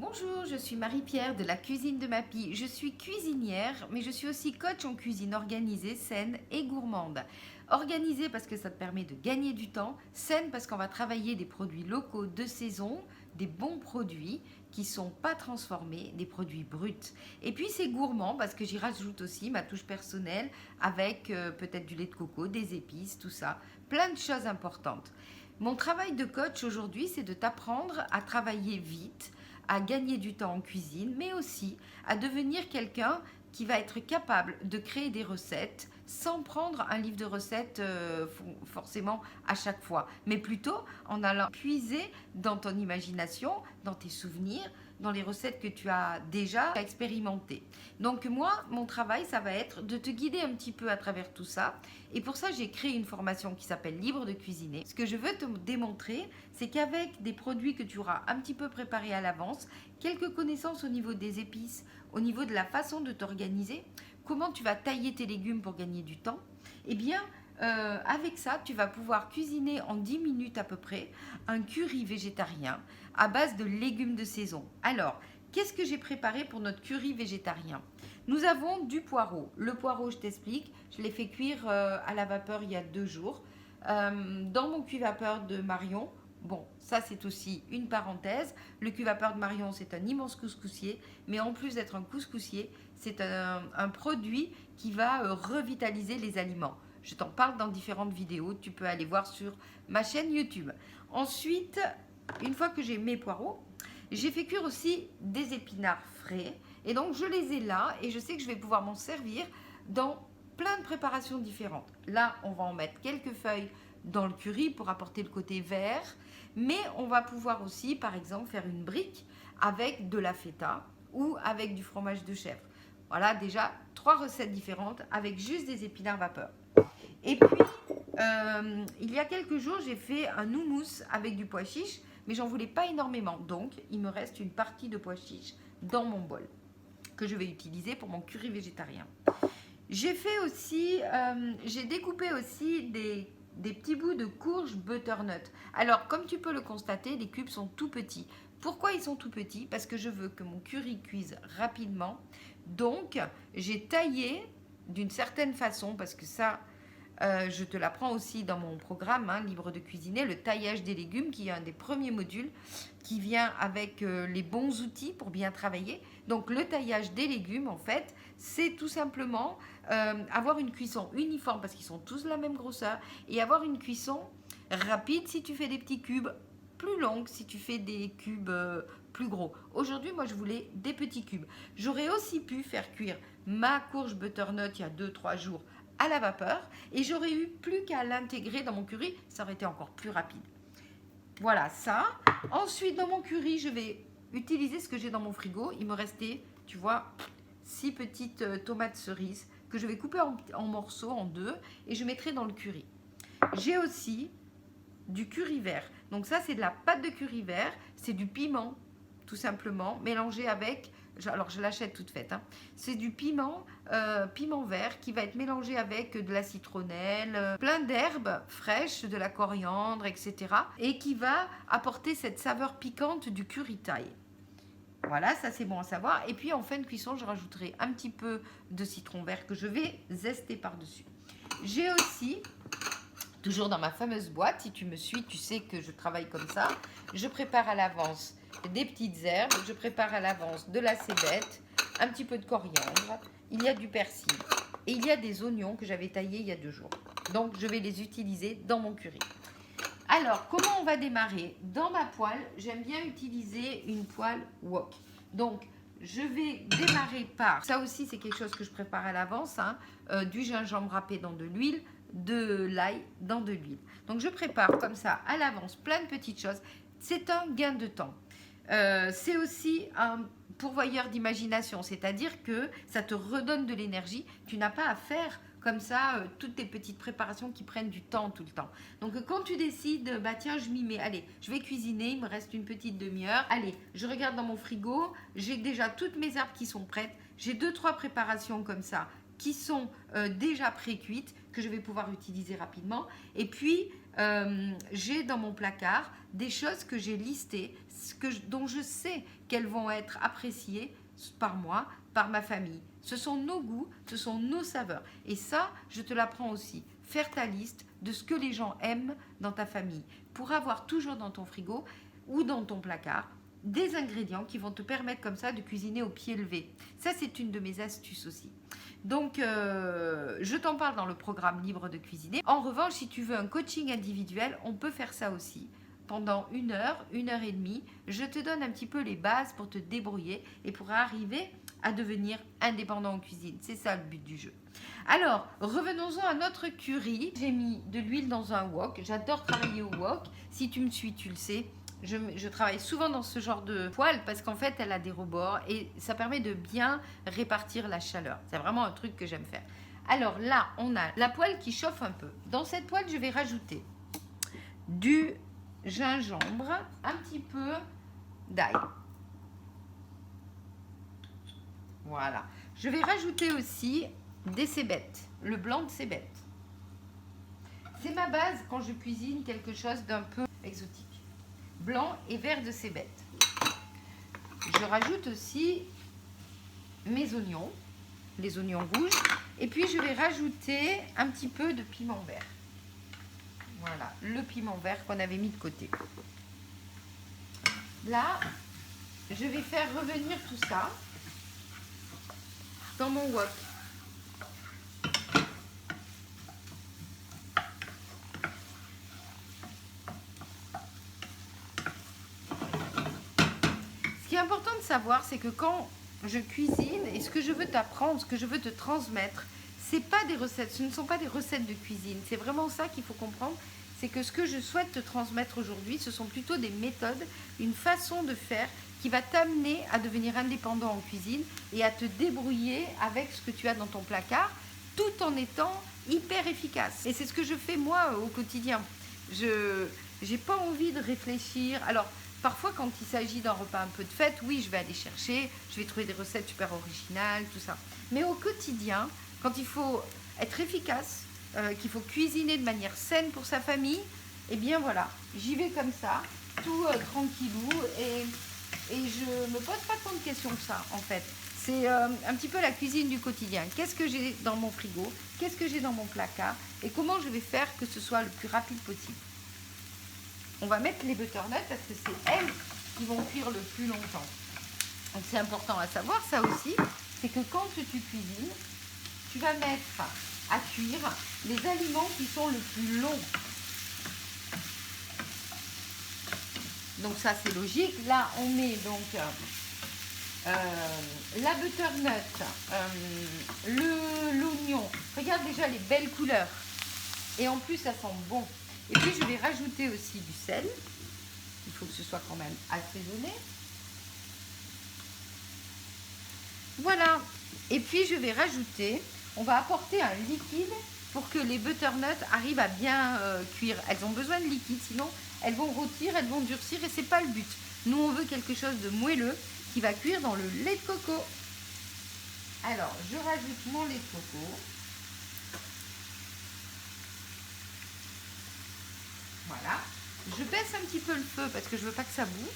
Bonjour, je suis Marie-Pierre de la cuisine de Mappy. Je suis cuisinière, mais je suis aussi coach en cuisine organisée, saine et gourmande. Organisée parce que ça te permet de gagner du temps, saine parce qu'on va travailler des produits locaux de saison, des bons produits qui ne sont pas transformés, des produits bruts. Et puis c'est gourmand parce que j'y rajoute aussi ma touche personnelle avec peut-être du lait de coco, des épices, tout ça. Plein de choses importantes. Mon travail de coach aujourd'hui, c'est de t'apprendre à travailler vite, à gagner du temps en cuisine, mais aussi à devenir quelqu'un qui va être capable de créer des recettes sans prendre un livre de recettes forcément à chaque fois, mais plutôt en allant puiser dans ton imagination, dans tes souvenirs, dans les recettes que tu as déjà expérimentées. Donc moi, mon travail, ça va être de te guider un petit peu à travers tout ça. Et pour ça, j'ai créé une formation qui s'appelle Libre de cuisiner. Ce que je veux te démontrer, c'est qu'avec des produits que tu auras un petit peu préparés à l'avance, quelques connaissances au niveau des épices, au niveau de la façon de t'organiser, comment tu vas tailler tes légumes pour gagner du temps, eh bien, avec ça, tu vas pouvoir cuisiner en 10 minutes à peu près un curry végétarien à base de légumes de saison. Alors, qu'est-ce que j'ai préparé pour notre curry végétarien? Nous avons du poireau. Le poireau, je t'explique, je l'ai fait cuire à la vapeur il y a 2 jours. Dans mon cuit-vapeur de Marion, bon, ça c'est aussi une parenthèse. Le cuit-vapeur de Marion, c'est un immense couscoussier, mais en plus d'être un couscoussier, c'est un produit qui va revitaliser les aliments. Je t'en parle dans différentes vidéos, tu peux aller voir sur ma chaîne YouTube. Ensuite, une fois que j'ai mes poireaux, j'ai fait cuire aussi des épinards frais. Et donc, je les ai là et je sais que je vais pouvoir m'en servir dans plein de préparations différentes. Là, on va en mettre quelques feuilles dans le curry pour apporter le côté vert. Mais on va pouvoir aussi, par exemple, faire une brique avec de la feta ou avec du fromage de chèvre. Voilà déjà 3 recettes différentes avec juste des épinards vapeur. Et puis, il y a quelques jours, j'ai fait un houmous avec du pois chiche, mais j'en voulais pas énormément. Donc, il me reste une partie de pois chiche dans mon bol que je vais utiliser pour mon curry végétarien. J'ai découpé aussi des petits bouts de courge butternut. Alors, comme tu peux le constater, les cubes sont tout petits. Pourquoi ils sont tout petits? Parce que je veux que mon curry cuise rapidement. Donc, j'ai taillé d'une certaine façon, parce que ça, je te l'apprends aussi dans mon programme, Libre de cuisiner, le taillage des légumes, qui est un des premiers modules, qui vient avec les bons outils pour bien travailler. Donc le taillage des légumes, en fait, c'est tout simplement avoir une cuisson uniforme, parce qu'ils sont tous de la même grosseur, et avoir une cuisson rapide si tu fais des petits cubes, plus longue si tu fais des cubes plus gros. Aujourd'hui, moi, je voulais des petits cubes. J'aurais aussi pu faire cuire ma courge butternut il y a 2-3 jours à la vapeur et j'aurais eu plus qu'à l'intégrer dans mon curry, ça aurait été encore plus rapide. Voilà ça. Ensuite, dans mon curry, je vais utiliser ce que j'ai dans mon frigo. Il me restait, tu vois, 6 petites tomates cerises que je vais couper en morceaux, en 2, et je mettrai dans le curry. J'ai aussi du curry vert. Donc ça, c'est de la pâte de curry vert, c'est du piment, tout simplement, mélangé avec, alors je l'achète toute faite, c'est du piment vert qui va être mélangé avec de la citronnelle, plein d'herbes fraîches, de la coriandre, etc. et qui va apporter cette saveur piquante du curry thaï. Voilà, ça c'est bon à savoir. Et puis en fin de cuisson, je rajouterai un petit peu de citron vert que je vais zester par-dessus. J'ai aussi, toujours dans ma fameuse boîte, si tu me suis, tu sais que je travaille comme ça, je prépare à l'avance des petites herbes, je prépare à l'avance de la cébette, un petit peu de coriandre, il y a du persil et il y a des oignons que j'avais taillés il y a 2 jours. Donc je vais les utiliser dans mon curry. Alors, comment on va démarrer? Dans ma poêle, j'aime bien utiliser une poêle wok. Donc, je vais démarrer par, ça aussi c'est quelque chose que je prépare à l'avance, du gingembre râpé dans de l'huile, de l'ail dans de l'huile. Donc, je prépare comme ça à l'avance plein de petites choses. C'est un gain de temps. C'est aussi un pourvoyeur d'imagination, c'est-à-dire que ça te redonne de l'énergie. Tu n'as pas à faire comme ça toutes tes petites préparations qui prennent du temps tout le temps. Donc quand tu décides, bah tiens, je m'y mets, allez, je vais cuisiner, il me reste une petite demi-heure, allez, je regarde dans mon frigo, j'ai déjà toutes mes herbes qui sont prêtes, j'ai 2-3 préparations comme ça qui sont déjà pré-cuites, que je vais pouvoir utiliser rapidement. Et puis, j'ai dans mon placard des choses que j'ai listées, dont je sais qu'elles vont être appréciées par moi, par ma famille. Ce sont nos goûts, ce sont nos saveurs. Et ça, je te l'apprends aussi. Faire ta liste de ce que les gens aiment dans ta famille pour avoir toujours dans ton frigo ou dans ton placard des ingrédients qui vont te permettre comme ça de cuisiner au pied levé. Ça, c'est une de mes astuces aussi. Donc, je t'en parle dans le programme Libre de cuisiner. En revanche, si tu veux un coaching individuel, on peut faire ça aussi. Pendant 1 heure, 1 heure et demie, je te donne un petit peu les bases pour te débrouiller et pour arriver à devenir indépendant en cuisine. C'est ça le but du jeu. Alors, revenons-en à notre curry. J'ai mis de l'huile dans un wok. J'adore travailler au wok. Si tu me suis, tu le sais. Je travaille souvent dans ce genre de poêle parce qu'en fait, elle a des rebords et ça permet de bien répartir la chaleur. C'est vraiment un truc que j'aime faire. Alors là, on a la poêle qui chauffe un peu. Dans cette poêle, je vais rajouter du gingembre, un petit peu d'ail. Voilà. Je vais rajouter aussi des cébettes, le blanc de cébette. C'est ma base quand je cuisine quelque chose d'un peu exotique. Blanc et vert de cébette. Je rajoute aussi mes oignons, les oignons rouges, et puis je vais rajouter un petit peu de piment vert. Voilà, le piment vert qu'on avait mis de côté. Là, je vais faire revenir tout ça dans mon wok. Ce qui est important de savoir, c'est que quand je cuisine et ce que je veux t'apprendre, ce que je veux te transmettre, c'est pas des recettes, ce ne sont pas des recettes de cuisine. C'est vraiment ça qu'il faut comprendre. C'est que ce que je souhaite te transmettre aujourd'hui, ce sont plutôt des méthodes, une façon de faire qui va t'amener à devenir indépendant en cuisine et à te débrouiller avec ce que tu as dans ton placard, tout en étant hyper efficace. Et c'est ce que je fais moi au quotidien. Je n'ai pas envie de réfléchir. Alors, parfois, quand il s'agit d'un repas un peu de fête, oui, je vais aller chercher, je vais trouver des recettes super originales, tout ça. Mais au quotidien, quand il faut être efficace, qu'il faut cuisiner de manière saine pour sa famille, et bien voilà, j'y vais comme ça, tout tranquillou, et je me pose pas tant de questions que ça, en fait. C'est un petit peu la cuisine du quotidien. Qu'est-ce que j'ai dans mon frigo? Qu'est-ce que j'ai dans mon placard? Et comment je vais faire que ce soit le plus rapide possible? On va mettre les butternuts parce que c'est elles qui vont cuire le plus longtemps. Donc c'est important à savoir, ça aussi, c'est que quand tu cuisines, tu vas mettre à cuire les aliments qui sont le plus longs. Donc ça c'est logique. Là on met donc la butternut, l'oignon. Regarde déjà les belles couleurs. Et en plus ça sent bon. Et puis je vais rajouter aussi du sel. Il faut que ce soit quand même assaisonné. Voilà. Et puis je vais rajouter, on va apporter un liquide pour que les butternuts arrivent à bien cuire. Elles ont besoin de liquide, sinon elles vont rôtir, elles vont durcir et c'est pas le but. Nous on veut quelque chose de moelleux qui va cuire dans le lait de coco. Alors je rajoute mon lait de coco. Voilà. Je baisse un petit peu le feu parce que je veux pas que ça boue.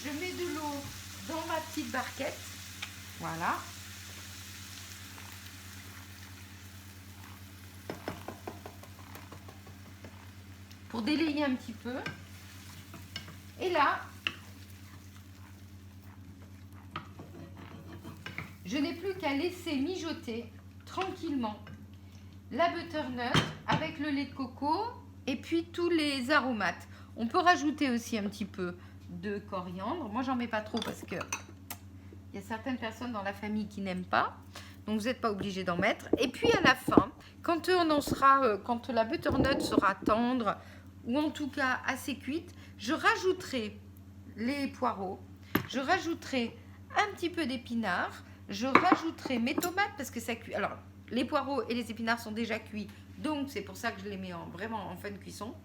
Je mets de l'eau dans ma petite barquette. Voilà. Pour délayer un petit peu. Et là, je n'ai plus qu'à laisser mijoter tranquillement la butternut avec le lait de coco et puis tous les aromates. On peut rajouter aussi un petit peu de coriandre. Moi, j'en mets pas trop parce que il y a certaines personnes dans la famille qui n'aiment pas. Donc, vous n'êtes pas obligé d'en mettre. Et puis, à la fin, quand quand la butternut sera tendre ou en tout cas assez cuite, je rajouterai les poireaux. Je rajouterai un petit peu d'épinards. Je rajouterai mes tomates parce que ça cuit. Alors, les poireaux et les épinards sont déjà cuits. Donc, c'est pour ça que je les mets vraiment en fin de cuisson.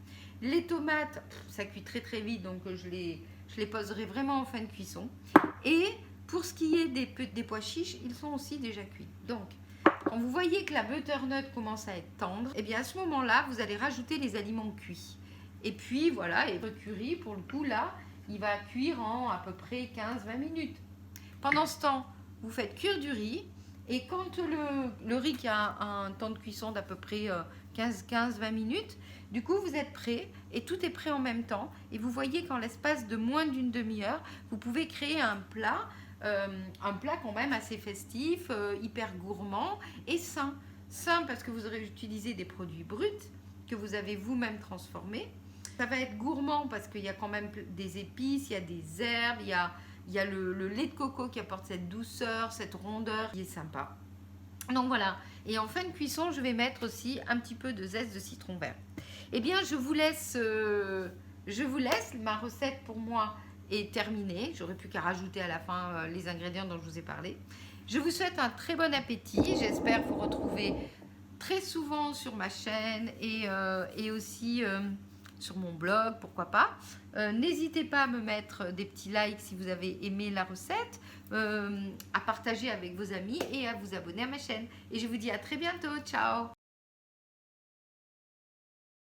Les tomates, ça cuit très très vite. Donc, je les poserai vraiment en fin de cuisson. Et Pour ce qui est des pois chiches, ils sont aussi déjà cuits. Donc, quand vous voyez que la butternut commence à être tendre, et bien à ce moment-là, vous allez rajouter les aliments cuits. Et puis voilà, et votre curry, pour le coup, là, il va cuire en à peu près 15-20 minutes. Pendant ce temps, vous faites cuire du riz. Et quand le riz qui a un temps de cuisson d'à peu près 15-20 minutes, du coup, vous êtes prêt et tout est prêt en même temps. Et vous voyez qu'en l'espace de moins d'une demi-heure, vous pouvez créer un plat quand même assez festif, hyper gourmand et sain. Sain parce que vous aurez utilisé des produits bruts que vous avez vous-même transformés. Ça va être gourmand parce qu'il y a quand même des épices, il y a des herbes, il y a le lait de coco qui apporte cette douceur, cette rondeur qui est sympa. Donc voilà. Et en fin de cuisson, je vais mettre aussi un petit peu de zeste de citron vert. Eh bien, je vous laisse. Ma recette pour moi est terminée. J'aurais plus qu'à rajouter à la fin les ingrédients dont je vous ai parlé. Je vous souhaite un très bon appétit. J'espère vous retrouver très souvent sur ma chaîne et aussi sur mon blog, pourquoi pas. N'hésitez pas à me mettre des petits likes si vous avez aimé la recette, à partager avec vos amis et à vous abonner à ma chaîne. Et je vous dis à très bientôt. Ciao!